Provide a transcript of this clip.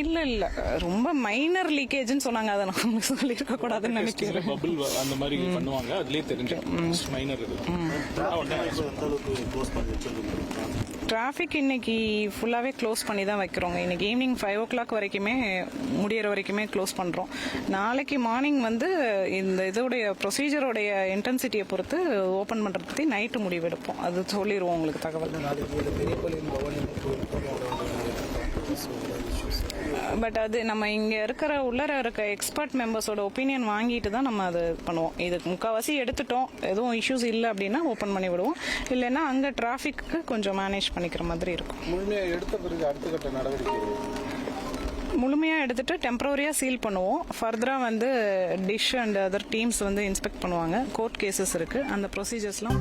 இல்லை இல்லை, ரொம்ப மைனர் லீக்கேஜ்னு சொன்னாங்க. அதை நம்ம சொல்லியிருக்க கூடாதுன்னு நினைக்கிறேன். பபிள் அந்த மாதிரி பண்ணுவாங்க, அதுலேயே தெரிஞ்சு மைனர் இது. டிராஃபிக் இன்னைக்கு ஃபுல்லாகவே க்ளோஸ் பண்ணி தான் வைக்கிறோங்க. இன்னைக்கு ஈவினிங் 5 o'clock வரைக்குமே முடியிற வரைக்குமே க்ளோஸ் பண்ணுறோம். நாளைக்கு மார்னிங் வந்து இந்த இதோடைய ப்ரொசீஜரோடைய இன்டென்சிட்டியை பொறுத்து ஓப்பன் பண்ணுறது பற்றி நைட்டு முடிவெடுப்போம். அது சொல்லிடுவோம் உங்களுக்கு தகவல். பட் அது நம்ம இங்கே உள்ளர இருக்க எக்ஸ்பர்ட் மெம்பர்ஸோட ஒப்பீனியன் வாங்கிட்டு தான் நம்ம அது பண்ணுவோம். இது முக்கால்வாசி எடுத்துட்டோம், எதுவும் இஷ்யூஸ் இல்லை அப்படின்னா ஓப்பன் பண்ணி விடுவோம். இல்லைன்னா அங்கே டிராஃபிக்கு கொஞ்சம் மேனேஜ் பண்ணிக்கிற மாதிரி இருக்கும். முழுமையாக எடுத்த பிறகு அடுத்த கட்ட நடவடிக்கை முழுமையாக எடுத்துட்டு டெம்பரரியாக சீல் பண்ணுவோம். ஃபர்தராக வந்து டிஷ் அண்ட் அதர் டீம்ஸ் வந்து இன்ஸ்பெக்ட் பண்ணுவாங்க. கோர்ட் கேசஸ் இருக்குது, அந்த ப்ரொசீஜர்ஸ்லாம்